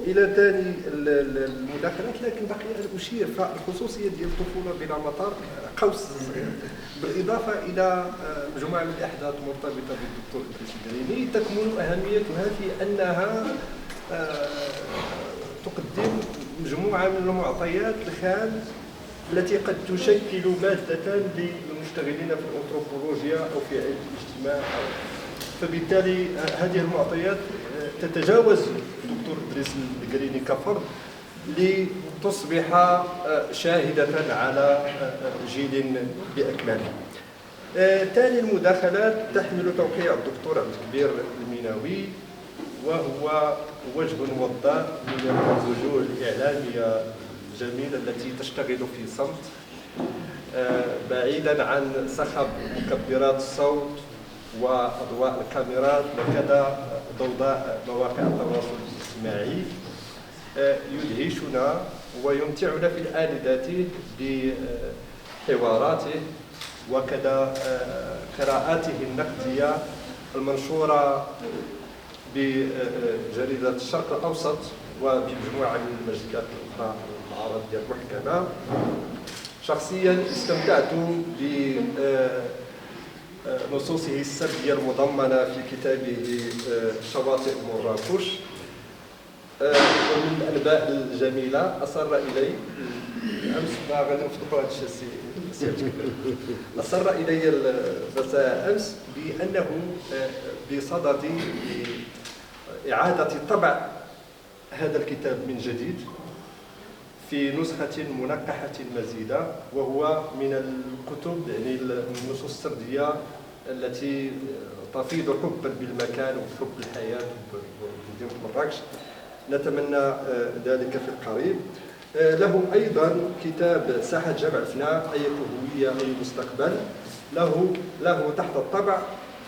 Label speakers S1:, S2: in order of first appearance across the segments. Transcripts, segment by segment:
S1: الى ثاني المداخلات، لكن بقي ان اشير فالخصوصيه ديال الطفوله بلا مطار قوس صغير، بالاضافه الى مجموعه من الاحداث مرتبطه بالدكتور ادريس الدريني تكمن اهميتها في انها تقدم مجموعه من المعطيات الخام التي قد تشكل ماده للمشتغلين في الانثروبولوجيا او في علم الاجتماع، فبالتالي هذه المعطيات تتجاوز الدكتور ادريس القريني كفرد لتصبح شاهدة على جيل بأكمله. ثاني المداخلات تحمل توقيع الدكتور عبد الكبير المناوي، وهو وجه وضاء من الوجوه الإعلامية الجميلة التي تشتغل في صمت، بعيدا عن صخب مكبرات الصوت وأضواء الكاميرات وكذا ضوضاء مواقع التواصل الاجتماعي. يدهشنا ويمتعنا في الآن ذاته بحواراته وكذا قراءاته النقدية المنشورة بجريدة الشرق الأوسط وبمجموعة من المجلات الأخرى العربية المحكمة. شخصيا استمتعت بنصوصه السردية المضمنة في كتابه شواطئ مراكش، ومن الأنباء الجميلة أصر إلي أمس ما غادي نفتحوا هذا الشيء أصر إلي مساء أمس بأنه بصدد إعادة طبع هذا الكتاب من جديد في نسخة منقحة مزيدة، وهو من الكتب يعني النصوص السردية التي تفيض حبا بالمكان وحب الحياة ومدينة مراكش. نتمنى ذلك في القريب. له أيضا كتاب ساحة جمع الفناء، أي هوية أي مستقبل، له تحت الطبع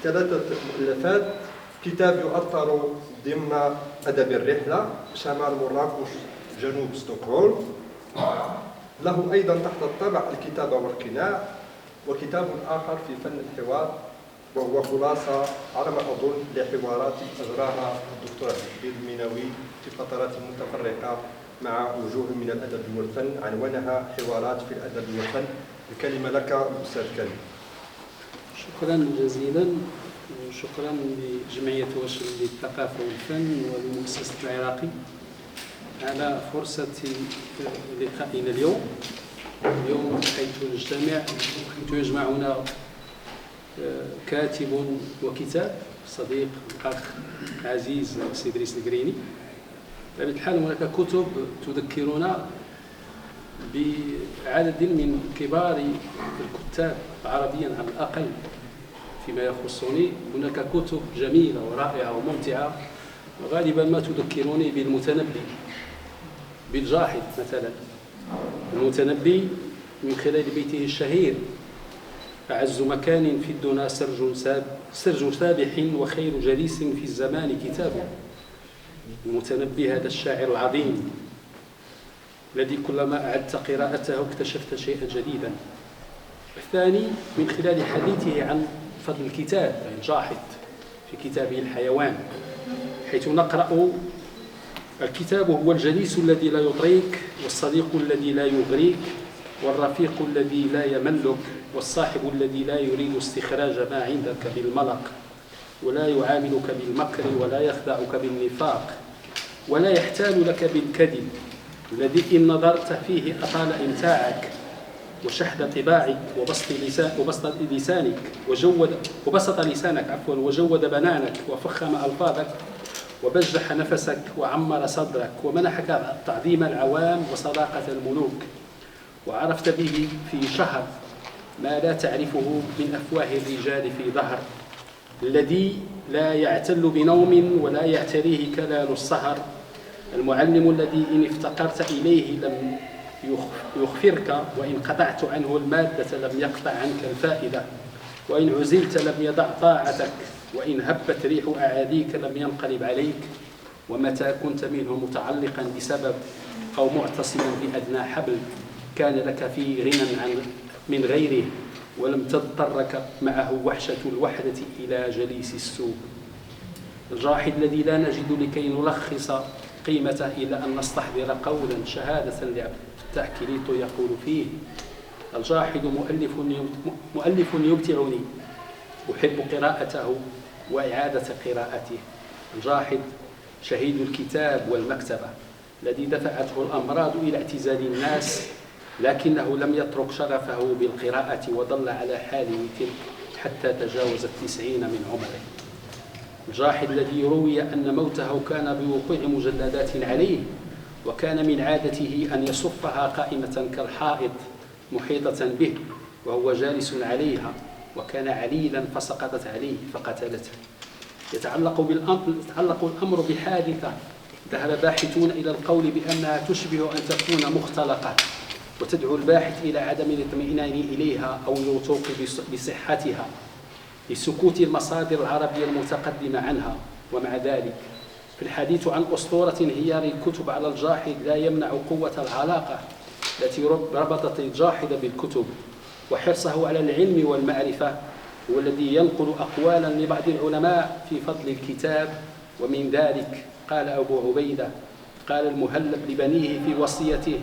S1: 3 مؤلفات. كتاب يؤطر ضمن أدب الرحلة، شمال مراكش جنوب ستوكهولم. له أيضا تحت الطبع الكتابة والقناع، وكتاب آخر في فن الحوار، وهو خلاصة على ما أظن لحوارات أجراها الدكتور عبد الكبير المناوي في فترات متفرقة مع وجوه من الأدب والفن، عنوانها حوارات في الأدب والفن. الكلمة لك أستاذ كريم.
S2: شكرا جزيلا، وشكرا لجمعية وشل للثقافة والفن والمؤسسة العراقي على فرصة لقائنا اليوم حيث نجتمع، حيث يجمعنا كاتب وكتاب، صديق الأخ عزيز سي إدريس القريني. بطبيعة الحال هناك كتب تذكرنا بعدد من كبار الكتاب عربيا على الأقل. فيما يخصني هناك كتب جميلة ورائعة وممتعة، وغالبا ما تذكرني بالمتنبي، بالجاحظ مثلا. المتنبي من خلال بيته الشهير: أعز مكان في الدنا سرج سابح، وخير جليس في الزمان كتابه. المتنبي هذا الشاعر العظيم الذي كلما أعدت قراءته اكتشفت شيئا جديدا. الثاني من خلال حديثه عن فضل الكتاب الجاحظ في كتابه الحيوان، حيث نقرأ: الكتاب هو الجليس الذي لا يطريك، والصديق الذي لا يغريك، والرفيق الذي لا يملك، والصاحب الذي لا يريد استخراج ما عندك بالملق، ولا يعاملك بالمكر، ولا يخدعك بالنفاق، ولا يحتال لك بالكذب، الذي إن نظرت فيه أطال إمتاعك وشحذ طباعك وبسط لسانك وبسط لسانك وجود بنانك، وفخم ألفاظك، وبجح نفسك، وعمر صدرك، ومنحك تعظيم العوام وصداقة الملوك، وعرفت به في شهر ما لا تعرفه من أفواه الرجال في ظهر، الذي لا يعتل بنوم ولا يعتريه كلال السهر، المعلم الذي إن افتقرت إليه لم يخفرك، وإن قطعت عنه المادة لم يقطع عنك الفائدة، وإن عزلت لم يدع طاعتك، وإن هبت ريح أعاديك لم ينقلب عليك، ومتى كنت منه متعلقا بسبب أو معتصما بأدنى حبل كان لك في غنى من غيره، ولم تضطرك معه وحشة الوحدة إلى جليس السوء. الجاحظ الذي لا نجد لكي نلخص قيمة إلا أن نستحضر قولا شهادة لعبد الفتاح كليتو يقول فيه: الجاحد مؤلف يمتعني، أحب قراءته وإعادة قراءته. الجاحد شهيد الكتاب والمكتبة الذي دفعته الأمراض إلى اعتزال الناس، لكنه لم يترك شغفه بالقراءة وظل على حاله تلك حتى تجاوز 90 من عمره. الجاحد الذي روي أن موته كان بوقوع مجلدات عليه، وكان من عادته أن يصفها قائمة كالحائط محيطة به وهو جالس عليها، وكان عليلا فسقطت عليه فقتلته. يتعلق الأمر بحادثة ذهب باحثون إلى القول بأنها تشبه أن تكون مختلقة، وتدعو الباحث إلى عدم الاطمئنان إليها أو الوثوق بصحتها لسكوت المصادر العربية المتقدمة عنها. ومع ذلك فالحديث عن أسطورة انهيار الكتب على الجاحد لا يمنع قوة العلاقة التي ربطت الجاحد بالكتب، وحرصه على العلم والمعرفة هو الذي ينقل أقوالا لبعض العلماء في فضل الكتاب. ومن ذلك قال أبو عبيدة، قال المهلب لبنيه في وصيته: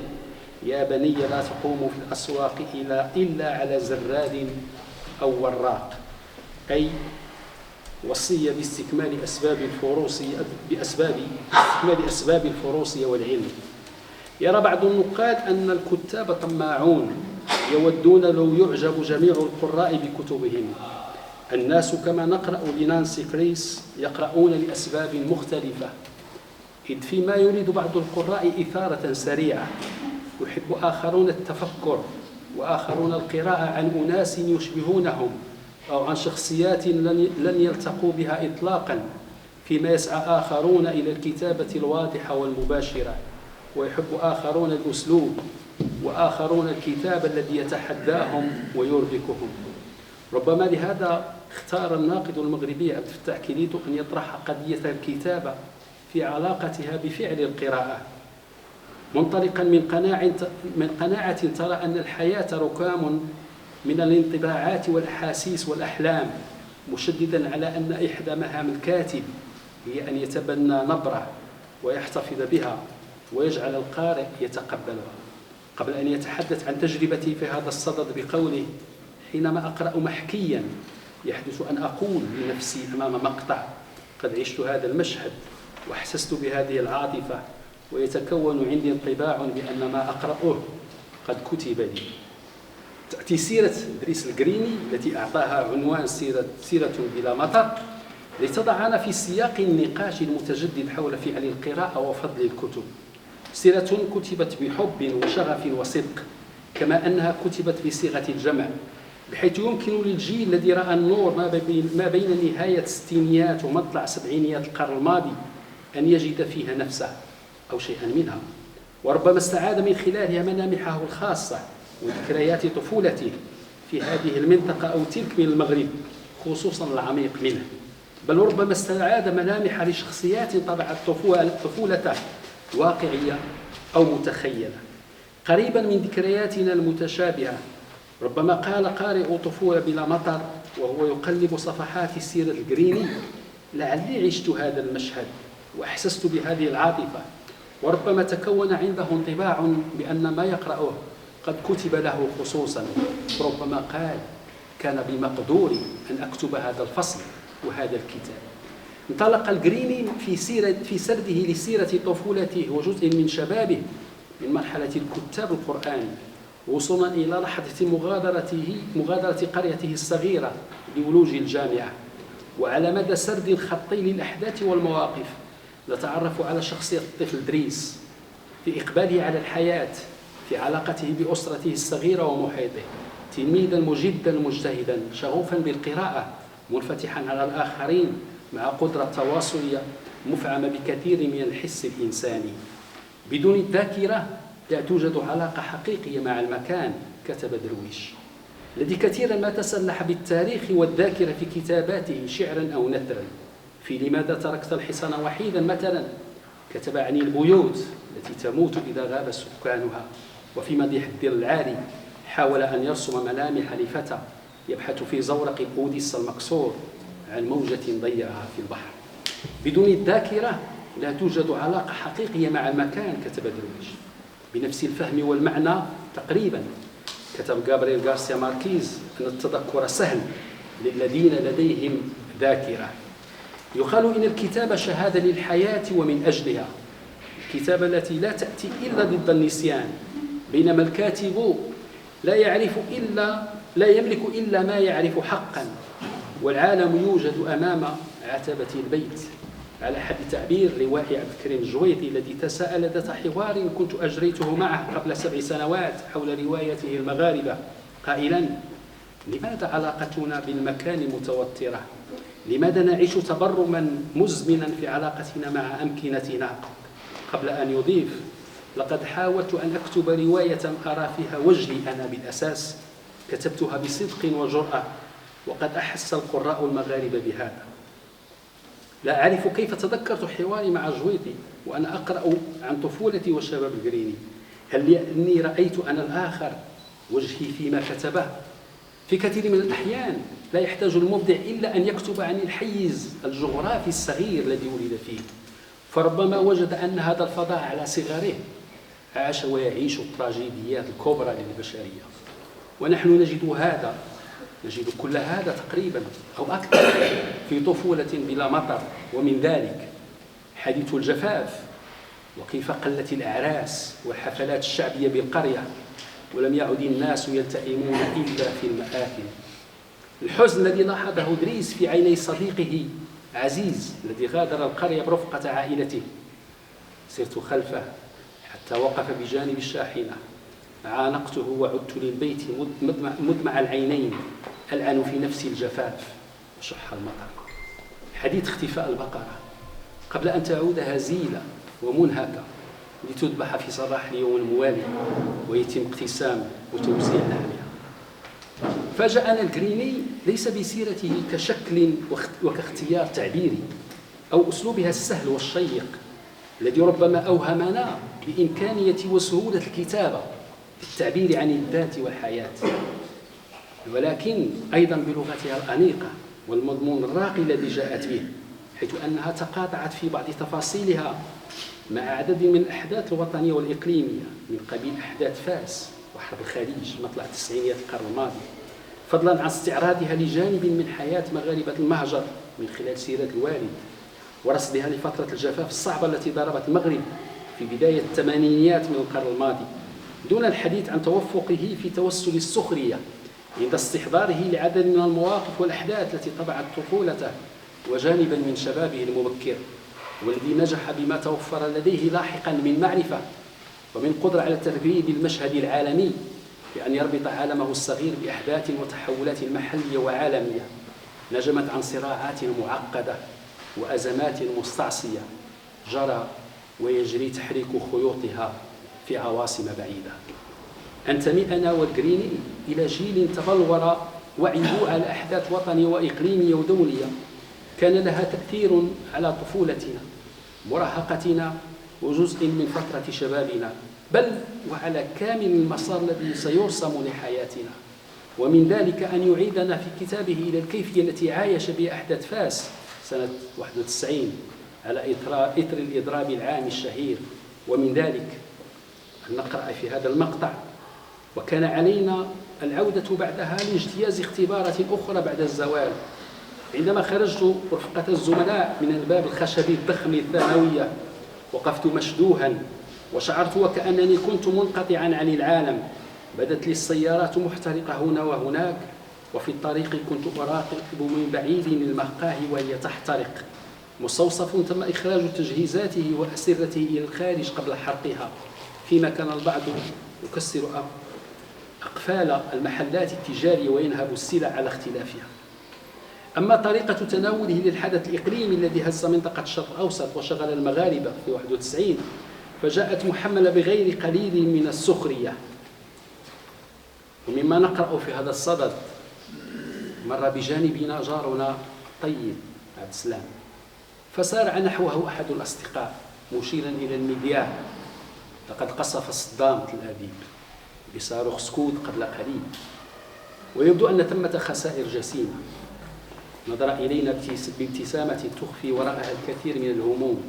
S2: يا بني لا تقوموا في الأسواق إلا على زراد أو وراق، أي وصية باستكمال أسباب الفروسية والعلم. يرى بعض النقاد أن الكتاب طماعون يودون لو يعجب جميع القراء بكتبهم. الناس كما نقرأ لنانسي كريس يقرؤون لأسباب مختلفة، إذ فيما يريد بعض القراء إثارة سريعة، يحب آخرون التفكر وآخرون القراءة عن أناس يشبهونهم أو عن شخصيات لن يلتقوا بها إطلاقا، فيما يسعى آخرون إلى الكتابة الواضحة والمباشرة، ويحب آخرون الأسلوب وآخرون الكتاب الذي يتحداهم ويربكهم. ربما لهذا اختار الناقد المغربي عبد الفتاح كليتو أن يطرح قضية الكتابة في علاقتها بفعل القراءة، منطلقا من قناعة ترى أن الحياة ركام من الانطباعات والأحاسيس والأحلام، مشددا على أن إحدى مهام الكاتب هي أن يتبنى نبرة ويحتفظ بها ويجعل القارئ يتقبلها. قبل أن يتحدث عن تجربتي في هذا الصدد بقوله: حينما أقرأ محكيا يحدث أن أقول لنفسي أمام مقطع قد عشت هذا المشهد وأحسست بهذه العاطفة، ويتكون عندي انطباع بأن ما أقرأه قد كتب لي. تأتي سيرة إدريس القريني التي أعطاها عنوان سيرة بلا مطر لتضعنا في سياق النقاش المتجدد حول فعل القراءة وفضل الكتب. سيرة كتبت بحب وشغف وصدق، كما أنها كتبت بصيغة الجمع، بحيث يمكن للجيل الذي رأى النور ما بين نهاية الستينيات ومطلع سبعينيات القرن الماضي أن يجد فيها نفسه أو شيئا منها، وربما استعاد من خلالها ملامحه الخاصة وذكريات طفولته في هذه المنطقة أو تلك من المغرب، خصوصا العميق منه، بل ربما استعاد ملامح لشخصيات طبعت طفولته واقعية أو متخيلة قريبا من ذكرياتنا المتشابهة. ربما قال قارئ طفولة بلا مطر وهو يقلب صفحات سيرة القريني: لعلي عشت هذا المشهد وأحسست بهذه العاطفة، وربما تكون عنده انطباع بأن ما يقرأه قد كتب له خصوصا. ربما قال: كان بمقدوري أن أكتب هذا الفصل وهذا الكتاب. انطلق القريني في سرده لسيرة طفولته وجزء من شبابه من مرحلة الكتاب القرآني، وصولا إلى لحظة مغادرة قريته الصغيرة لولوج الجامعة. وعلى مدى سرد خطي للأحداث والمواقف نتعرف على شخصية الطفل إدريس في إقباله على الحياة، في علاقته بأسرته الصغيرة ومحيطه، تلميذا مجدا مجتهدا شغوفا بالقراءة منفتحا على الآخرين مع قدرة تواصلية مفعمة بكثير من الحس الإنساني. بدون الذاكرة لا توجد علاقة حقيقية مع المكان، كتب درويش، الذي كثيرا ما تسلح بالتاريخ والذاكرة في كتاباته شعرا أو نثرا. في لماذا تركت الحصان وحيدا مثلا كتب عن البيوت التي تموت إذا غاب سكانها. وفي مديح الدير العالي حاول أن يرسم ملامح لفتى يبحث في زورق الأوديس المكسور عن موجة ضيعها في البحر. بدون الذاكرة لا توجد علاقة حقيقية مع المكان، كتب درويش، بنفس الفهم والمعنى تقريبا. كتب غابرييل غارسيا ماركيز أن التذكر سهل للذين لديهم ذاكرة. يقال إن الكتابة شهادة للحياة ومن أجلها، الكتابة التي لا تأتي إلا ضد النسيان، بينما الكاتب لا يملك إلا ما يعرف حقا، والعالم يوجد أمام عتبة البيت، على حد تعبير روائي عبد الكريم الجويطي الذي تساءل ذات حوار كنت أجريته معه قبل 7 سنوات حول روايته المغاربة قائلا: لماذا علاقتنا بالمكان متوترة؟ لماذا نعيش تبرما مزمنا في علاقتنا مع أمكنتنا؟ قبل أن يضيف: لقد حاولت أن أكتب رواية أرى فيها وجهي أنا بالأساس، كتبتها بصدق وجرأة، وقد أحس القراء المغاربة بهذا. لا أعرف كيف تذكرت حواري مع جويطي وأنا أقرأ عن طفولتي وشباب الجريني، هل لأني رأيت أنا الآخر وجهي فيما كتبه؟ في كثير من الأحيان لا يحتاج المبدع إلا أن يكتب عن الحيز الجغرافي الصغير الذي ولد فيه، فربما وجد أن هذا الفضاء على صغره عاش ويعيش التراجيديات الكبرى للبشرية. ونحن نجد كل هذا تقريبا أو أكثر في طفولة بلا مطر، ومن ذلك حديث الجفاف، وكيف قلت الأعراس والحفلات الشعبية بالقرية، ولم يعد الناس يلتئمون إلا في المآكل. الحزن الذي لاحظه إدريس في عيني صديقه عزيز الذي غادر القرية برفقة عائلته. سرت خلفه حتى وقف بجانب الشاحنة، عانقته وعدت للبيت مدمع العينين ألعن في نفسي الجفاف وشح المطر. حديث اختفاء البقرة قبل أن تعود هزيلة ومنهكة لتذبح في صباح اليوم الموالي ويتم اقتسام وتوزيع لحمها. فاجأنا الجريني ليس بسيرته كشكل وكاختيار تعبيري أو أسلوبها السهل والشيق الذي ربما أوهمنا بإمكانية وسهولة الكتابة في التعبير عن الذات والحياة، ولكن أيضا بلغتها الأنيقة والمضمون الراقي الذي جاءت به، حيث أنها تقاطعت في بعض تفاصيلها مع عدد من الأحداث الوطنية والإقليمية من قبيل أحداث فاس وحرب الخليج مطلع التسعينيات القرن الماضي، فضلا عن استعراضها لجانب من حياة مغاربة المهجر من خلال سيرة الوالد، ورصدها لفترة الجفاف الصعبة التي ضربت المغرب في بداية الثمانينيات من القرن الماضي، دون الحديث عن توفقه في توسل السخرية عند استحضاره لعدد من المواقف والأحداث التي طبعت طفولته وجانبا من شبابه المبكر، والذي نجح بما توفر لديه لاحقا من معرفة ومن قدرة على تدريب المشهد العالمي، بأن يربط عالمه الصغير بأحداث وتحولات محلية وعالمية نجمت عن صراعات معقدة وأزمات مستعصية جرى ويجري تحريك خيوطها في عواصم بعيدة. أنتمي أنا والجريني إلى جيل تبلور وعيه على أحداث وطنية وإقليمية ودولية كان لها تأثير على طفولتنا، مراهقتنا، وجزء من فترة شبابنا، بل وعلى كامل المسار الذي سيرسم لحياتنا. ومن ذلك أن يعيدنا في كتابه إلى الكيفية التي عايش بها أحداث فاس سنة 91 على إثر الإضراب العام الشهير. ومن ذلك أن نقرأ في هذا المقطع: وكان علينا العودة بعدها لاجتياز اختبارات أخرى بعد الزوال. عندما خرجت رفقة الزملاء من الباب الخشبي الضخم للثانوية وقفت مشدوها وشعرت وكأنني كنت منقطعا عن العالم. بدت لي السيارات محترقة هنا وهناك، وفي الطريق كنت أراقب من بعيد المقاهي وهي تحترق. مستوصف تم إخراج تجهيزاته وأسرته إلى الخارج قبل حرقها، فيما كان البعض يكسر أقفال المحلات التجارية وينهب السلع على اختلافها. أما طريقة تناوله للحدث الإقليمي الذي هز منطقة الشرق الأوسط وشغل المغاربة في 91 فجاءت محملة بغير قليل من السخرية. ومما نقرأ في هذا الصدد: مر بجانبنا جارنا طيب عبد السلام، فسارع نحوه أحد الأصدقاء مشيرا إلى المذياع: لقد قصف صدام تل أبيب بصاروخ سكود قبل قليل، ويبدو أن ثمة خسائر جسيمة. نظر إلينا بابتسامة تخفي وراءها الكثير من الهموم،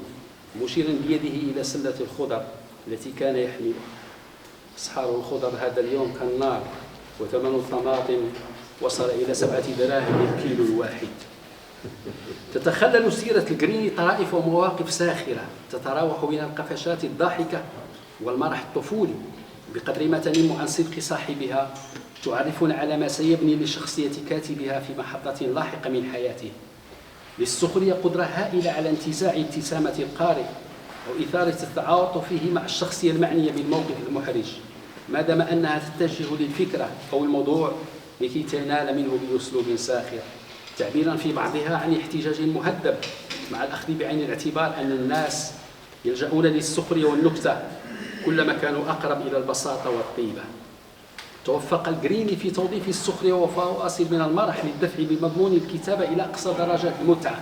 S2: مشيرا بيده إلى سلة الخضر التي كان يحملها. أسعار الخضر هذا اليوم كالنار، وثمن الطماطم وصل إلى 7 دراهم الكيلو الواحد. تتخلل سيرة الجريني طرائف ومواقف ساخرة تتراوح بين القفشات الضاحكة والمرح الطفولي بقدر ما تنم عن صدق صاحبها، تعرفنا على ما سيبني لشخصية كاتبها في محطة لاحقة من حياته. للسخرية قدرة هائلة على انتزاع ابتسامة القارئ أو إثارة التعاطف فيه مع الشخصية المعنية بالموقف المحرج، ما دام أنها تتجه للفكرة أو الموضوع لكي تنال منه بأسلوب ساخر، تعبيرا في بعضها عن احتجاج مهذب، مع الأخذ بعين الاعتبار أن الناس يلجؤون للسخرية والنكتة كلما كانوا أقرب إلى البساطة والطيبة. توفق الجريني في توظيف السخرية وفواصل من المرح للدفع بمضمون الكتابة إلى أقصى درجات المتعة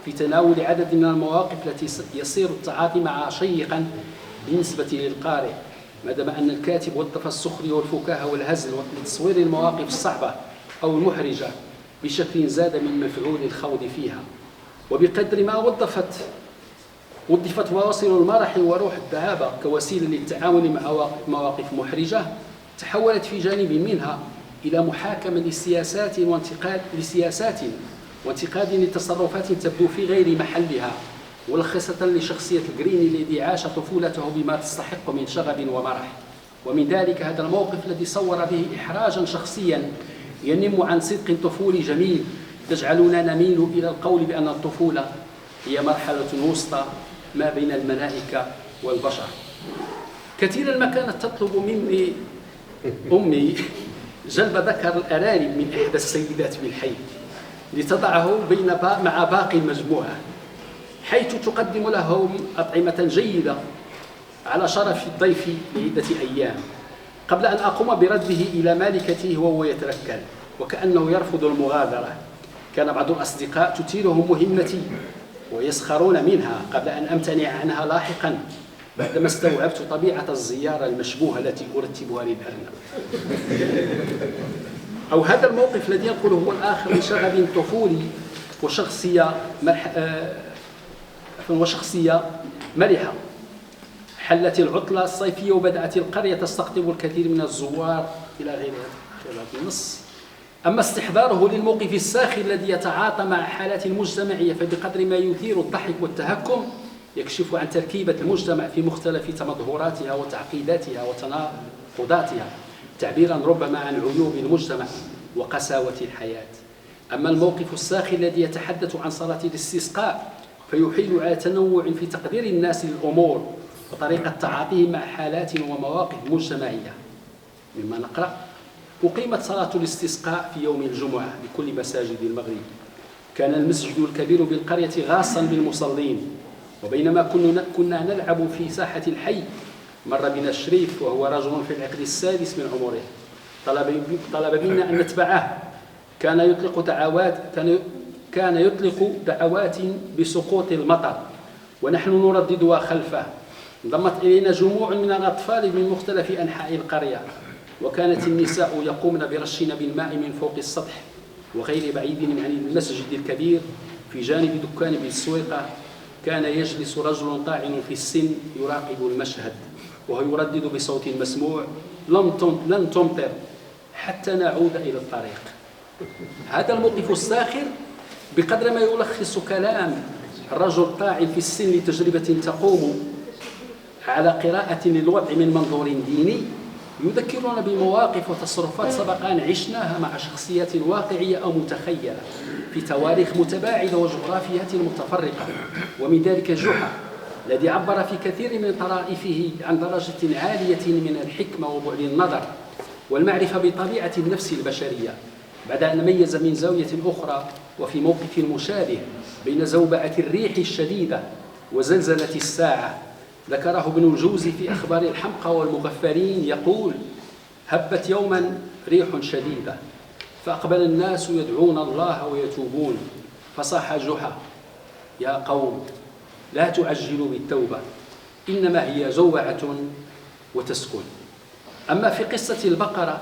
S2: في تناول عدد من المواقف التي يصير التعاطي معها شيقا بالنسبة للقارئ، ما دام أن الكاتب وظف السخرية والفكاهة والهزل لتصوير المواقف الصعبة أو المحرجة بشكل زاد من مفعول الخوض فيها. وبقدر ما وظفت فواصل المرح وروح الدعابة كوسيلة للتعامل مع مواقف محرجة، تحولت في جانب منها إلى محاكمة لسياسات وانتقاد لتصرفات تبدو في غير محلها، ملخصة لشخصية الجريني الذي عاش طفولته بما تستحق من شغب ومرح. ومن ذلك هذا الموقف الذي صور به إحراجا شخصيا ينم عن صدق طفولي جميل تجعلنا نميل إلى القول بأن الطفولة هي مرحلة وسطى ما بين الملائكة والبشر. كثيرا ما كانت تطلب مني أمي جلب ذكر الأرانب من إحدى السيدات بالحي لتضعه مع باقي المجموعة، حيث تقدم لهم أطعمة جيدة على شرف الضيف لعدة أيام، قبل أن أقوم برده إلى مالكته وهو يتركل وكأنه يرفض المغادرة. كان بعض الأصدقاء تثيرهم مهمتي ويسخرون منها قبل أن أمتنع عنها لاحقا بعدما استوعبت طبيعة الزيارة المشبوهة التي أرتبها للأرنب. أو هذا الموقف الذي ينقله هو الآخر من شغب طفولي وشخصية مرحة. حلت العطلة الصيفية وبدأت القرية تستقطب الكثير من الزوار إلى غير هذا النص. أما استحضاره للموقف الساخر الذي يتعاطى مع حالات المجتمعية فبقدر ما يثير الضحك والتهكم يكشف عن تركيبة المجتمع في مختلف تمظهراتها وتعقيداتها وتناقضاتها، تعبيرا ربما عن عيوب المجتمع وقساوة الحياة. أما الموقف الساخر الذي يتحدث عن صلاة الاستسقاء فيحيل على تنوع في تقدير الناس للأمور وطريقة تعاطيهم مع حالات ومواقف مجتمعية. مما نقرأ: أقيمت صلاة الاستسقاء في يوم الجمعة بكل مساجد المغرب. كان المسجد الكبير بالقرية غاصا بالمصلين، وبينما كنا نلعب في ساحة الحي مر بنا الشريف وهو رجل في العقد السادس من عمره، طلب منا أن نتبعه. كان يطلق دعوات بسقوط المطر ونحن نرددها خلفه. انضمت إلينا جموع من الأطفال من مختلف أنحاء القرية، وكانت النساء يقومن برشنا بالماء من فوق السطح. وغير بعيد عن المسجد الكبير في جانب دكان بالسويقة كان يجلس رجل طاعن في السن يراقب المشهد وهو يردد بصوت مسموع: لن تمطر حتى نعود إلى الطريق. هذا الموقف الساخر بقدر ما يلخص كلام الرجل الطاعن في السن لتجربة تقوم على قراءة للوضع من منظور ديني، يذكرون بمواقف وتصرفات سبق أن عشناها مع شخصيات واقعية أو متخيلة في تواريخ متباعدة وجغرافيات متفرقة. ومن ذلك جحا الذي عبر في كثير من طرائفه عن درجة عالية من الحكمة وبعد النظر والمعرفة بطبيعة النفس البشرية، بعد أن ميز من زاوية أخرى وفي موقف مشابه بين زوبعة الريح الشديدة وزلزلة الساعة. ذكره ابن الجوزي في أخبار الحمقى والمغفرين يقول: هبت يوما ريح شديدة فأقبل الناس يدعون الله ويتوبون، فصاح جحا: يا قوم لا تعجلوا بالتوبة إنما هي زوعة وتسكن. أما في قصة البقرة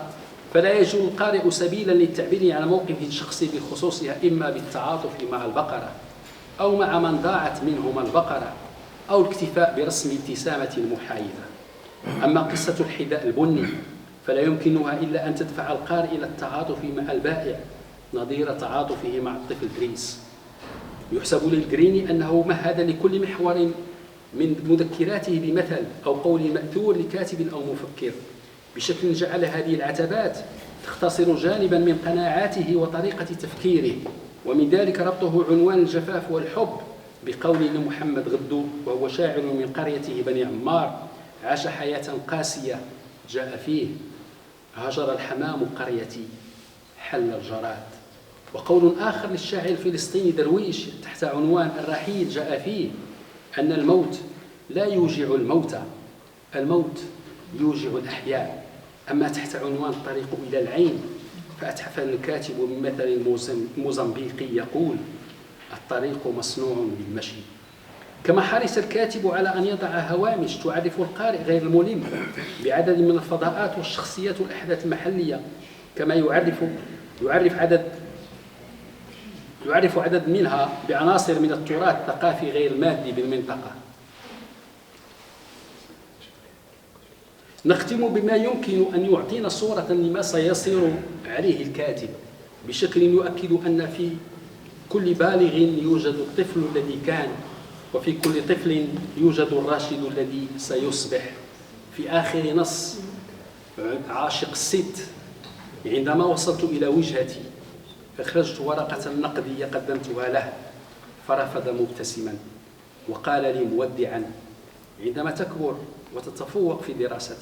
S2: فلا يجد القارئ سبيلا للتعبير عن موقف شخصي بخصوصها، إما بالتعاطف مع البقرة أو مع من ضاعت منهما البقرة، أو الاكتفاء برسم ابتسامة محايدة. أما قصة الحذاء البني فلا يمكنها إلا أن تدفع القارئ إلى التعاطف مع البائع نظير تعاطفه مع الطفل غريس. يحسب للجريني أنه مهد لكل محور من مذكراته بمثل أو قول مأثور لكاتب أو مفكر بشكل جعل هذه العتبات تختصر جانبا من قناعاته وطريقة تفكيره، ومن ذلك ربطه عنوان الجفاف والحب بقول لمحمد غدو وهو شاعر من قريته بني عمار: عاش حياة قاسية جاء فيه، هجر الحمام قريتي حل الجراد. وقول آخر للشاعر الفلسطيني درويش تحت عنوان الرحيل جاء فيه أن الموت لا يوجع الموتى، الموت يوجع الأحياء. أما تحت عنوان الطريق إلى العين فأتحف الكاتب بمثل موزمبيقي يقول: الطريق مصنوع بالمشي. كما حرص الكاتب على أن يضع هوامش تعرف القارئ غير الملم بعدد من الفضاءات والشخصيات والأحداث المحلية، كما يعرف عدد منها بعناصر من التراث الثقافي غير المادي بالمنطقة. نختم بما يمكن أن يعطينا صورة لما سيصير عليه الكاتب بشكل يؤكد أن في كل بالغ يوجد الطفل الذي كان، وفي كل طفل يوجد الراشد الذي سيصبح. في آخر نص عاشق الست: عندما وصلت إلى وجهتي أخرجت ورقة نقدية قدمتها له فرفض مبتسما وقال لي مودعا: عندما تكبر وتتفوق في دراستك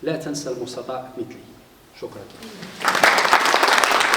S2: لا تنسى المستطاع مثلي. شكرا.